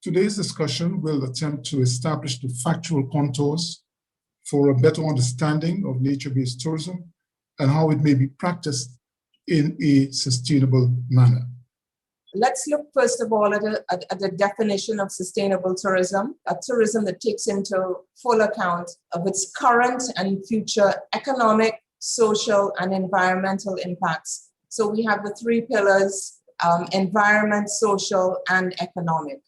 Today's discussion will attempt to establish the factual contours for a better understanding of nature-based tourism and how it may be practiced in a sustainable manner. Let's look first of all at the definition of sustainable tourism, a tourism that takes into full account of its current and future economic, social, and environmental impacts. So we have the three pillars, environment, social, and economic.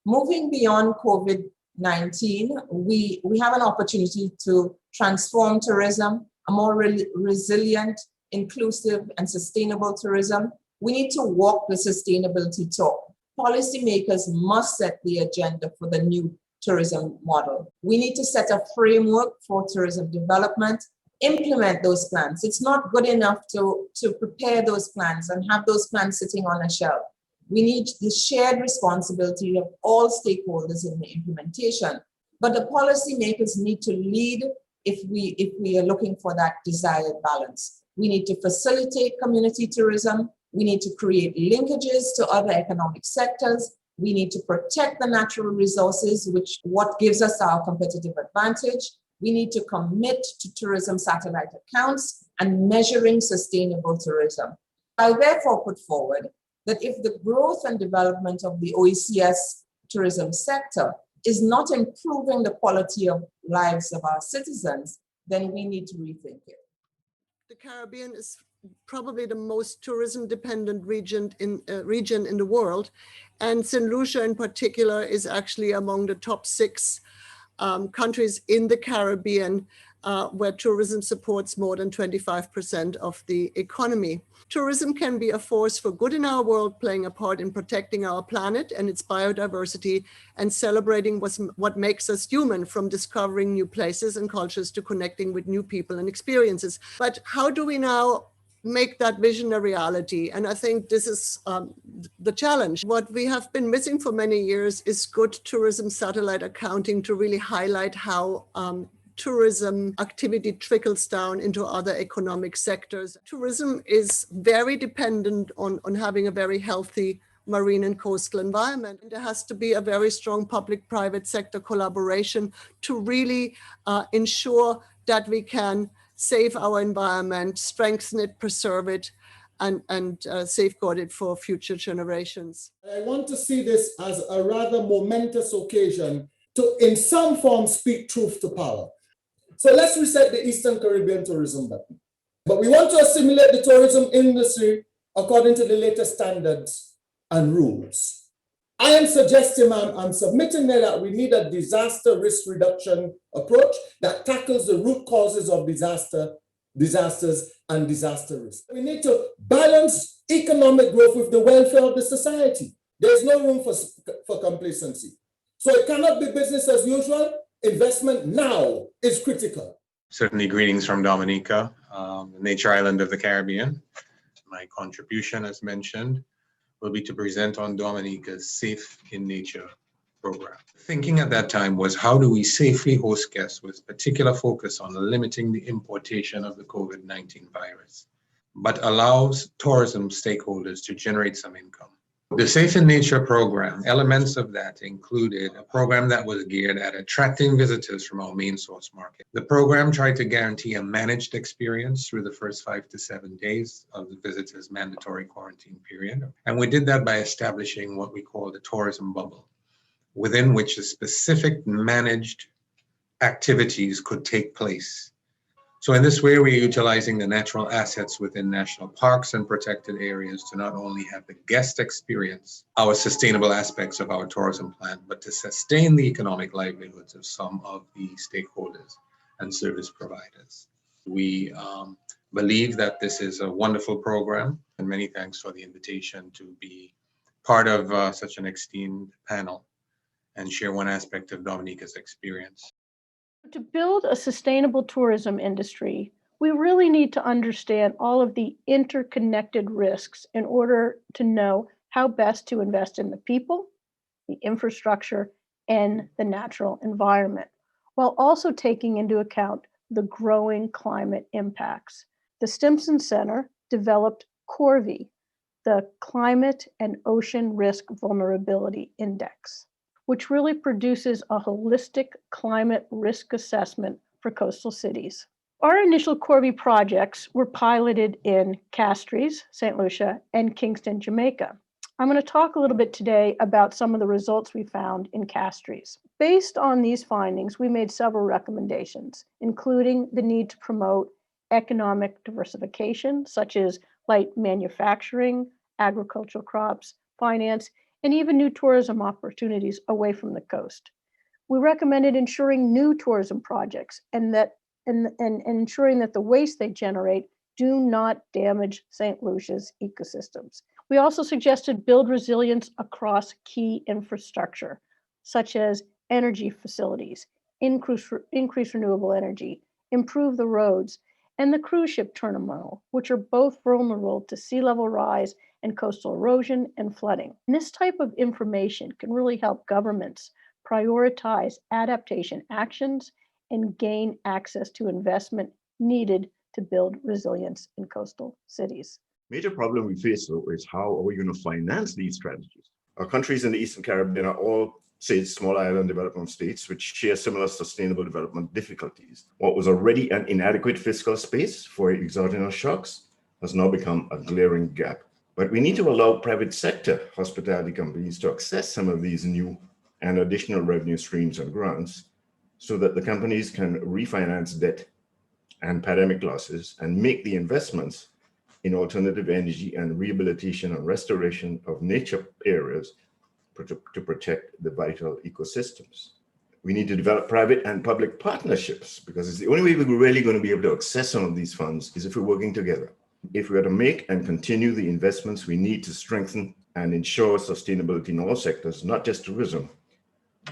Moving beyond COVID-19, we have an opportunity to transform tourism, a more resilient, inclusive, and sustainable tourism. We need to walk the sustainability talk. Policymakers must set the agenda for the new tourism model. We need to set a framework for tourism development, implement those plans. It's not good enough to prepare those plans and have those plans sitting on a shelf. We need the shared responsibility of all stakeholders in the implementation. But the policymakers need to lead if we are looking for that desired balance. We need to facilitate community tourism. We need to create linkages to other economic sectors. We need to protect the natural resources, what gives us our competitive advantage. We need to commit to tourism satellite accounts and measuring sustainable tourism. I therefore put forward that if the growth and development of the OECS tourism sector is not improving the quality of lives of our citizens, then we need to rethink it. The Caribbean is probably the most tourism-dependent region in the world, and St. Lucia in particular is actually among the top 6 countries in the Caribbean where tourism supports more than 25% of the economy. Tourism can be a force for good in our world, playing a part in protecting our planet and its biodiversity and celebrating what makes us human, from discovering new places and cultures to connecting with new people and experiences. But how do we now make that vision a reality? And I think this is the challenge. What we have been missing for many years is good tourism satellite accounting to really highlight how tourism activity trickles down into other economic sectors. Tourism is very dependent on having a very healthy marine and coastal environment. And there has to be a very strong public-private sector collaboration to really ensure that we can save our environment, strengthen it, preserve it, and safeguard it for future generations. I want to see this as a rather momentous occasion to, in some form, speak truth to power. So let's reset the Eastern Caribbean tourism button. But we want to assimilate the tourism industry according to the latest standards and rules. I am suggesting, I'm submitting there that we need a disaster risk reduction approach that tackles the root causes of disasters and disaster risk. We need to balance economic growth with the welfare of the society. There's no room for complacency. So it cannot be business as usual. Investment now is critical. Certainly greetings from Dominica, the nature island of the Caribbean. My contribution, as mentioned, will be to present on Dominica's Safe in Nature program. Thinking at that time was, how do we safely host guests with particular focus on limiting the importation of the COVID-19 virus, but allows tourism stakeholders to generate some income? The Safe in Nature program, elements of that included a program that was geared at attracting visitors from our main source market. The program tried to guarantee a managed experience through the first 5 to 7 days of the visitor's mandatory quarantine period. And we did that by establishing what we call the tourism bubble, within which a specific managed activities could take place. So in this way, we're utilizing the natural assets within national parks and protected areas to not only have the guest experience our sustainable aspects of our tourism plan, but to sustain the economic livelihoods of some of the stakeholders and service providers. We believe that this is a wonderful program, and many thanks for the invitation to be part of such an esteemed panel and share one aspect of Dominica's experience. To build a sustainable tourism industry, we really need to understand all of the interconnected risks in order to know how best to invest in the people, the infrastructure, and the natural environment, while also taking into account the growing climate impacts. The Stimson Center developed CORVI, the Climate and Ocean Risk Vulnerability Index, which really produces a holistic climate risk assessment for coastal cities. Our initial Corby projects were piloted in Castries, St. Lucia, and Kingston, Jamaica. I'm going to talk a little bit today about some of the results we found in Castries. Based on these findings, we made several recommendations, including the need to promote economic diversification, such as light manufacturing, agricultural crops, finance, and even new tourism opportunities away from the coast. We recommended ensuring new tourism projects and ensuring that the waste they generate do not damage St. Lucia's ecosystems. We also suggested build resilience across key infrastructure, such as energy facilities, increase renewable energy, improve the roads, and the cruise ship terminal, which are both vulnerable to sea level rise and coastal erosion and flooding. And this type of information can really help governments prioritize adaptation actions and gain access to investment needed to build resilience in coastal cities. Major problem we face, though, is how are we going to finance these strategies? Our countries in the Eastern Caribbean are all, say, small island development states which share similar sustainable development difficulties. What was already an inadequate fiscal space for exogenous shocks has now become a glaring gap. But we need to allow private sector hospitality companies to access some of these new and additional revenue streams and grants so that the companies can refinance debt and pandemic losses and make the investments in alternative energy and rehabilitation and restoration of nature areas to protect the vital ecosystems. We need to develop private and public partnerships because it's the only way we're really going to be able to access some of these funds is if we're working together. If we are to make and continue the investments we need to strengthen and ensure sustainability in all sectors, not just tourism,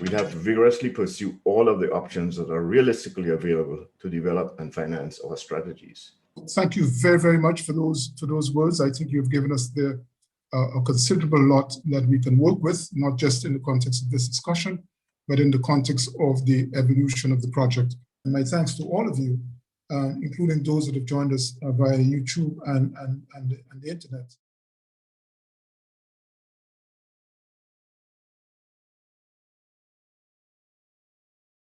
we'd have to vigorously pursue all of the options that are realistically available to develop and finance our strategies. Thank you very, very much for those words. I think you've given us a considerable lot that we can work with, not just in the context of this discussion, but in the context of the evolution of the project. And my thanks to all of you, including those that have joined us via YouTube and the internet.